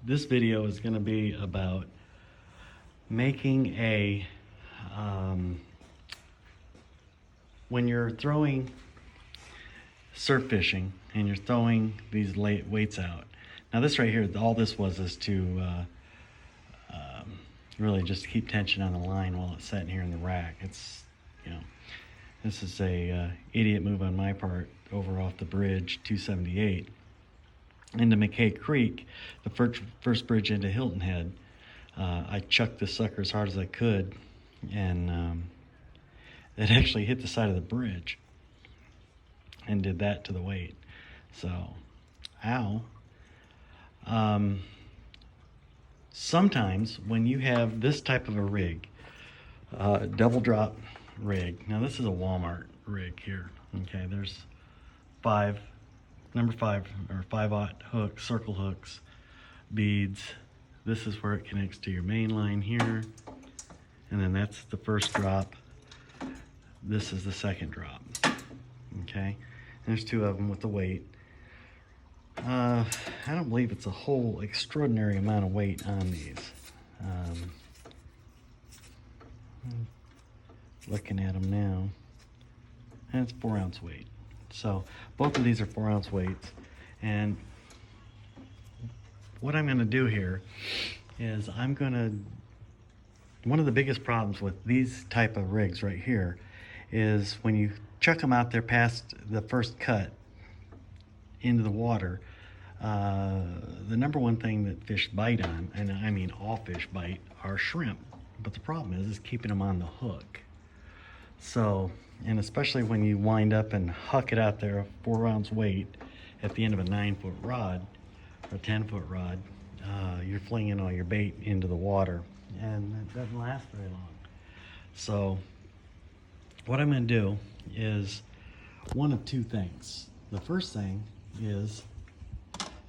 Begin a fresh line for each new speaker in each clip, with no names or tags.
This video is going to be about making a, when you're throwing surf fishing and you're throwing these weights out. Now this right here, all this was is to really just keep tension on the line while it's sitting here in the rack. It's, this is a idiot move on my part over off the bridge 278 into McKay Creek, the first bridge into Hilton Head. I chucked this sucker as hard as I could, and it actually hit the side of the bridge and did that to the weight. So, ow. Sometimes when you have this type of a rig, double drop rig. Now this is a Walmart rig here. Okay, there's number 5 or 5/0 hooks, circle hooks, beads. This is where it connects to your main line here, and then that's the first drop. This is the second drop. Okay, there's 2 of them with the weight. I don't believe it's a whole extraordinary amount of weight on these. Looking at them now, and it's 4-ounce weight. So both of these are 4-ounce weights, and what I'm going to do here is one of the biggest problems with these type of rigs right here is when you chuck them out there past the first cut into the water, the number one thing that fish bite on, and I mean all fish bite, are shrimp. But the problem is keeping them on the hook. So, and especially when you wind up and huck it out there, a 4-ounce weight at the end of a 9-foot rod or 10-foot rod, you're flinging all your bait into the water, and it doesn't last very long. So what I'm going to do is one of 2 things. The first thing is,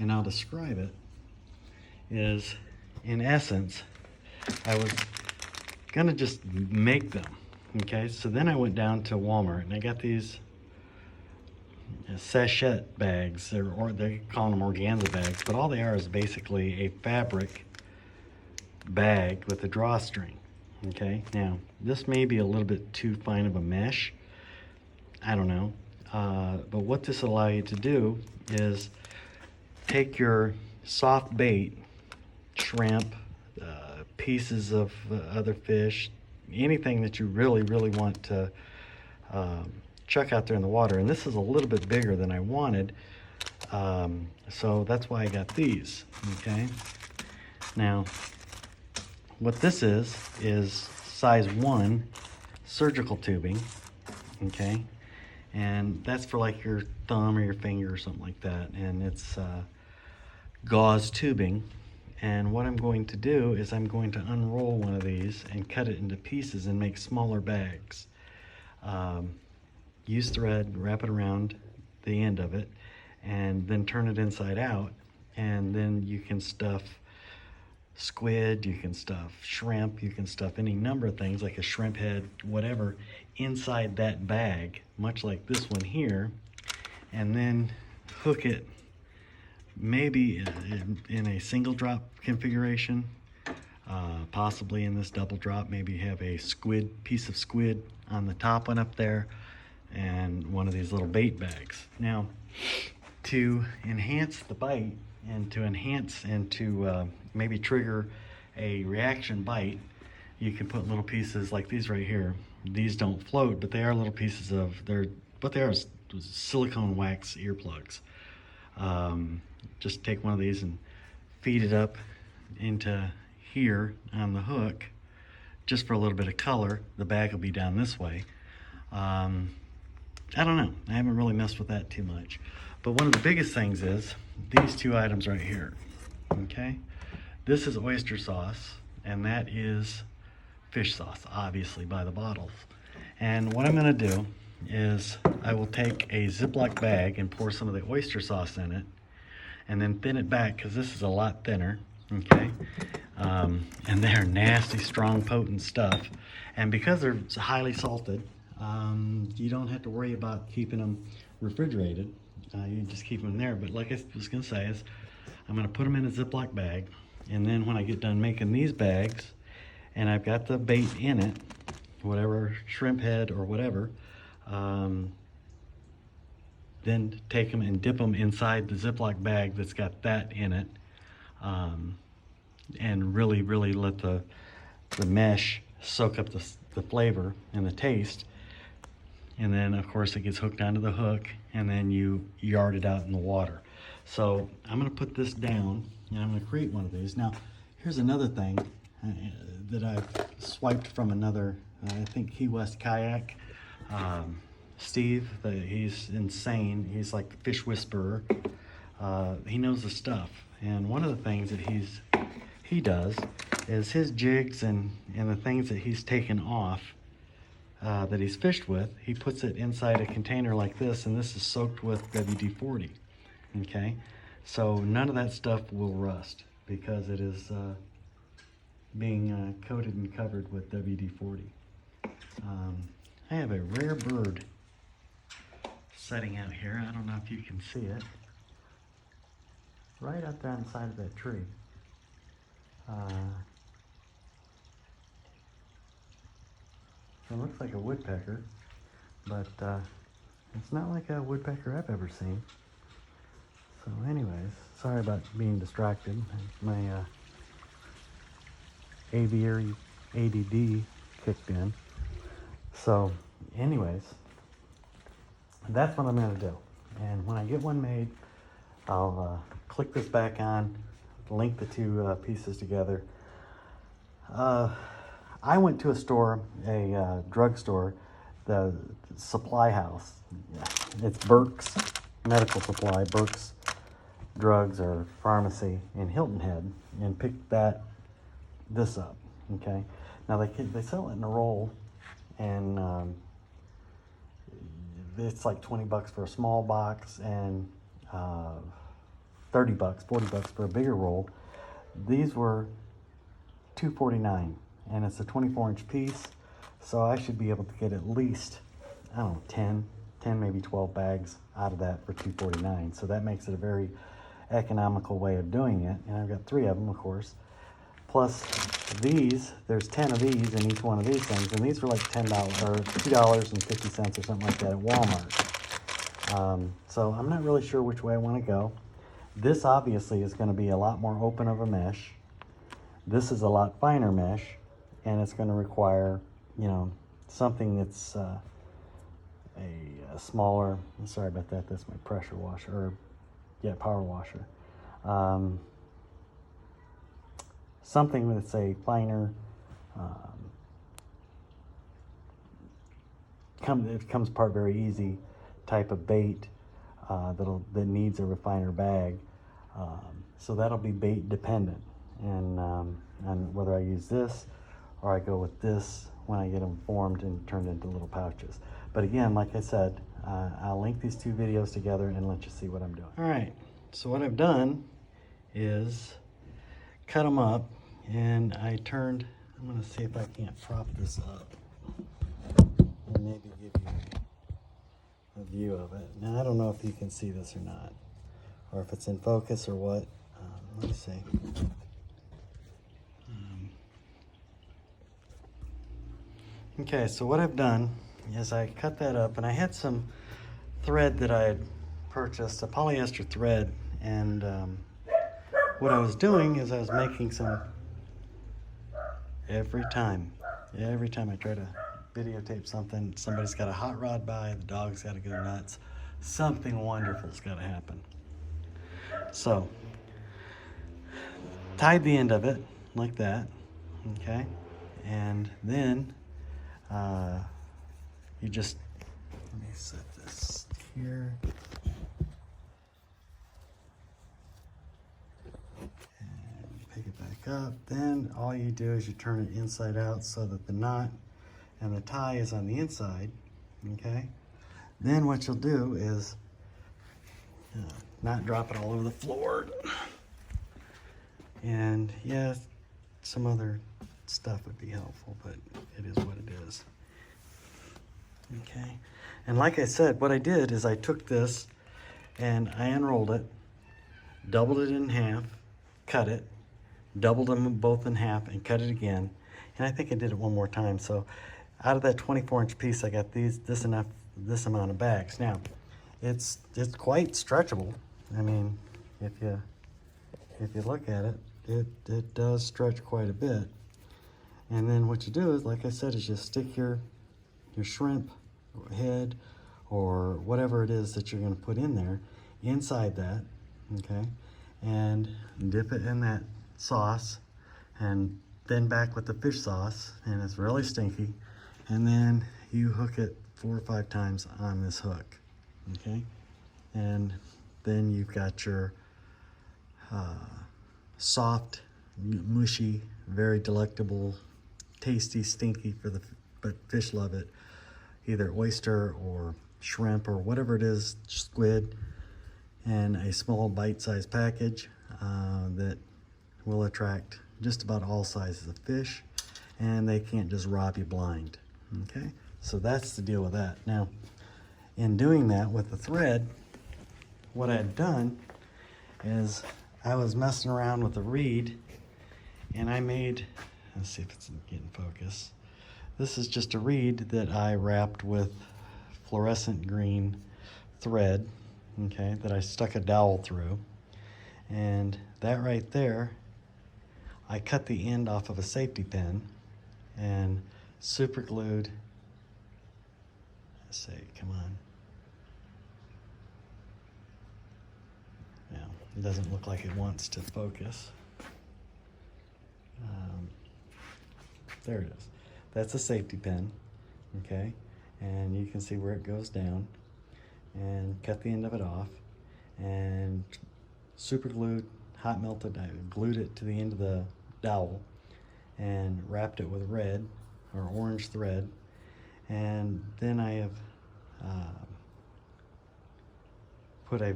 and I'll describe it, is in essence, I was going to just make them. Okay, so then I went down to Walmart and I got these sachet bags, or they call them organza bags, but all they are is basically a fabric bag with a drawstring. Okay, now this may be a little bit too fine of a mesh, I don't know, but what this will allow you to do is take your soft bait, shrimp, pieces of other fish, anything that you really want to chuck out there in the water. And this is a little bit bigger than I wanted, so that's why I got these. Okay, now what this is size 1 surgical tubing. Okay, and that's for like your thumb or your finger or something like that, and it's gauze tubing. And what I'm going to do is I'm going to unroll one of these and cut it into pieces and make smaller bags. Use thread, wrap it around the end of it, and then turn it inside out, and then you can stuff squid, you can stuff shrimp, you can stuff any number of things like a shrimp head, whatever, inside that bag, much like this one here, and then hook it maybe in a single drop configuration, possibly in this double drop. Maybe have a piece of squid on the top one up there, and one of these little bait bags. Now, to enhance the bite and to maybe trigger a reaction bite, you can put little pieces like these right here. These don't float, but they are little pieces of, what they are is silicone wax earplugs. Just take one of these and feed it up into here on the hook, just for a little bit of color. The bag will be down this way. I don't know, I haven't really messed with that too much, but one of the biggest things is these 2 items right here. Okay, this is oyster sauce, and that is fish sauce, obviously by the bottles. And what I'm going to do is I will take a Ziploc bag and pour some of the oyster sauce in it, and then thin it back, because this is a lot thinner. Okay, and they're nasty, strong, potent stuff, and because they're highly salted, you don't have to worry about keeping them refrigerated. You just keep them there. But like I was gonna say, is I'm gonna put them in a Ziploc bag, and then when I get done making these bags, and I've got the bait in it, whatever, shrimp head or whatever, then take them and dip them inside the Ziploc bag that's got that in it, and really, really let the mesh soak up the flavor and the taste. And then of course it gets hooked onto the hook, and then you yard it out in the water. So I'm gonna put this down, and I'm gonna create one of these. Now, here's another thing that I've swiped from another, I think Key West Kayak. Steve, he's insane. He's like the fish whisperer. He knows the stuff. And one of the things that he does is his jigs and the things that he's taken off that he's fished with, he puts it inside a container like this, and this is soaked with WD-40. Okay, so none of that stuff will rust because it is being coated and covered with WD-40. I have a rare bird setting out here. I don't know if you can see it. Right up there on the side of that tree. It looks like a woodpecker, but it's not like a woodpecker I've ever seen. So anyways, sorry about being distracted. My aviary ADD kicked in. So anyways, that's what I'm going to do. And when I get one made, I'll click this back on, link the two pieces together. I went to a store, a drugstore, the supply house. It's Burke's Medical Supply, Burke's Drugs or Pharmacy in Hilton Head, and picked this up. Okay, now they sell it in a roll, and it's like 20 bucks for a small box, and 30 bucks, 40 bucks for a bigger roll. These were $2.49, and it's a 24-inch piece, so I should be able to get at least, I don't know, 10, maybe 12 bags out of that for $2.49. So that makes it a very economical way of doing it, and I've got 3 of them, of course. Plus these, there's 10 of these in each one of these things, and these were like $10 or $2.50 or something like that at Walmart. So I'm not really sure which way I want to go. This obviously is going to be a lot more open of a mesh. This is a lot finer mesh, and it's going to require, you know, something that's a smaller. I'm sorry about that. That's my pressure washer, or yeah, power washer. Something that's a finer, it comes apart very easy type of bait that needs a refiner bag. So that'll be bait dependent, and whether I use this or I go with this when I get them formed and turned into little pouches. But again, like I said, I'll link these 2 videos together and let you see what I'm doing. All right, so what I've done is cut them up, and I'm gonna see if I can't prop this up and maybe give you a view of it. Now, I don't know if you can see this or not, or if it's in focus or what. Let me see. Okay, so what I've done is I cut that up, and I had some thread that I had purchased, a polyester thread, and what I was doing is I was making some, every time I try to videotape something, somebody's got a hot rod by, the dog's got to go nuts, something wonderful's got to happen. So, tied the end of it like that, okay, and then you just, let me set this here. Pick it back up. Then all you do is you turn it inside out so that the knot and the tie is on the inside, okay? Then what you'll do is not drop it all over the floor. And yeah, some other stuff would be helpful, but it is what it is. Okay, and like I said, what I did is I took this and I unrolled it. doubled it in half, cut it, doubled them both in half, and cut it again. And I think I did it one more time. So out of that 24-inch piece, I got this amount of bags. Now, it's quite stretchable. I mean, if you look at it, it does stretch quite a bit. And then what you do is, like I said, is you stick your shrimp head or whatever it is that you're going to put in there inside that, okay, and dip it in that sauce, and then back with the fish sauce, and it's really stinky, and then you hook it 4 or 5 times on this hook, okay, and then you've got your soft, mushy, very delectable, tasty, stinky but fish love it, either oyster or shrimp or whatever it is, squid, in a small bite-sized package that will attract just about all sizes of fish, and they can't just rob you blind. Okay, so that's the deal with that. Now, in doing that with the thread, what I had done is I was messing around with the reed, and I made, let's see if it's getting focus. This is just a reed that I wrapped with fluorescent green thread, okay, that I stuck a dowel through. And that right there, I cut the end off of a safety pin and super glued, let's see, come on. Now, it doesn't look like it wants to focus. There it is. That's a safety pin, okay? And you can see where it goes down, and cut the end of it off, and super glued, hot melted, I glued it to the end of the dowel and wrapped it with red or orange thread. And then I have put a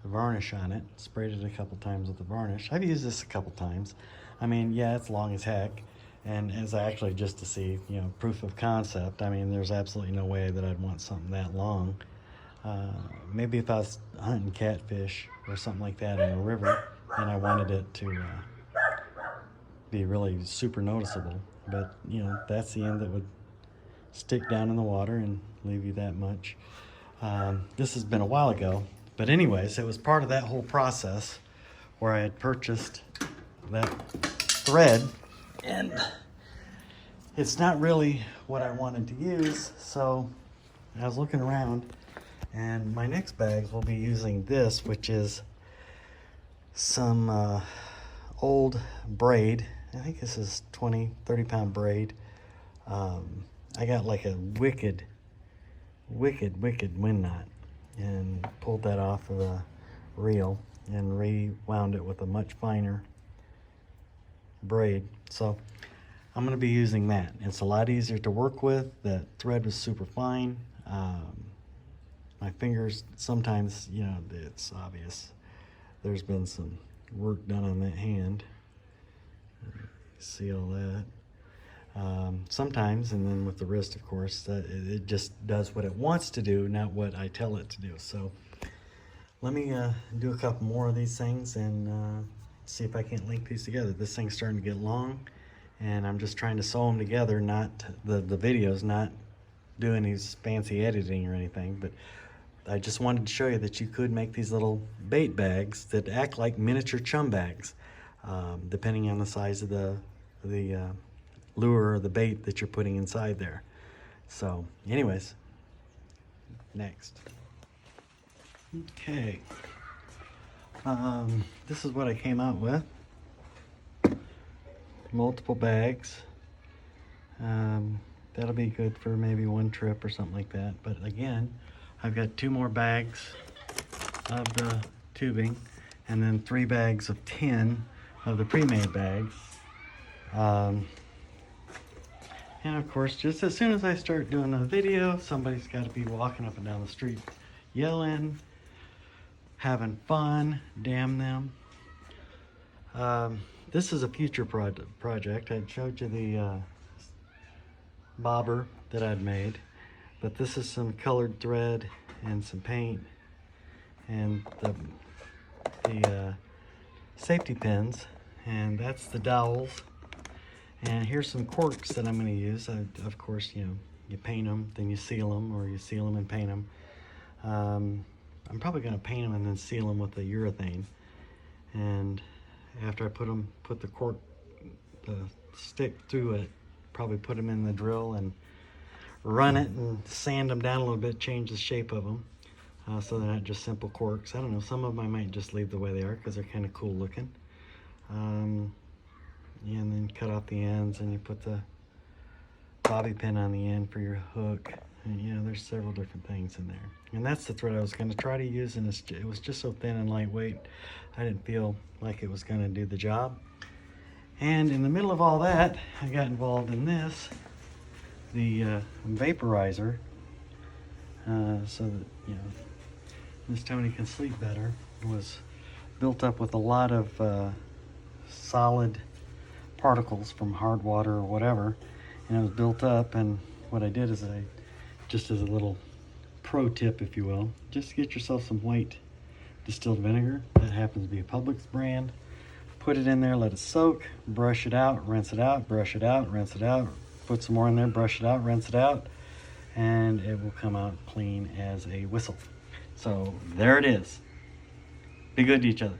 varnish on it, sprayed it a couple times with the varnish. I've used this a couple times. I mean, yeah, it's long as heck, and it's actually just to see, you know, proof of concept. I mean, there's absolutely no way that I'd want something that long. Maybe if I was hunting catfish or something like that in a river and I wanted it to be really super noticeable, but you know, that's the end that would stick down in the water and leave you that much. This has been a while ago, but anyways, it was part of that whole process where I had purchased that thread, and it's not really what I wanted to use, so I was looking around, and my next bags will be using this, which is some old braid. I think this is 20-30 pound braid. I got like a wicked wind knot and pulled that off of a reel and rewound it with a much finer braid. So I'm going to be using that. It's a lot easier to work with. That thread was super fine. My fingers, sometimes, you know, it's obvious there's been some work done on that hand. See all that. Sometimes, and then with the wrist, of course, it just does what it wants to do, not what I tell it to do. So let me do a couple more of these things and see if I can't link these together. This thing's starting to get long, and I'm just trying to sew them together, not the videos, not doing these fancy editing or anything, but I just wanted to show you that you could make these little bait bags that act like miniature chum bags, depending on the size of the lure or the bait that you're putting inside there. So anyways, next. Okay. This is what I came out with. Multiple bags. That'll be good for maybe one trip or something like that. But again, I've got 2 more bags of the tubing and then 3 bags of 10 of the pre-made bags. And of course, just as soon as I start doing a video, somebody's got to be walking up and down the street yelling, having fun, damn them. This is a future project. I showed you the bobber that I'd made, but this is some colored thread and some paint, and the safety pins, and that's the dowels. And here's some corks that I'm going to use. Of course, you know, you paint them, then you seal them, or you seal them and paint them. I'm probably going to paint them and then seal them with the urethane. And after I put the cork, the stick through it, probably put them in the drill and run it and sand them down a little bit, change the shape of them, so they're not just simple corks. I don't know, some of them I might just leave the way they are because they're kind of cool looking. And then cut off the ends, and you put the bobby pin on the end for your hook. And you know, there's several different things in there. And that's the thread I was going to try to use, and it was just so thin and lightweight, I didn't feel like it was going to do the job. And in the middle of all that, I got involved in this, the vaporizer, so that, you know, Miss Tony can sleep better. It was built up with a lot of solid particles from hard water or whatever, and it was built up. And what I did is just as a little pro tip, if you will, just get yourself some white distilled vinegar. That happens to be a Publix brand. Put it in there, let it soak, brush it out, rinse it out, brush it out, rinse it out, put some more in there, brush it out, rinse it out, and it will come out clean as a whistle. So there it is. Be good to each other.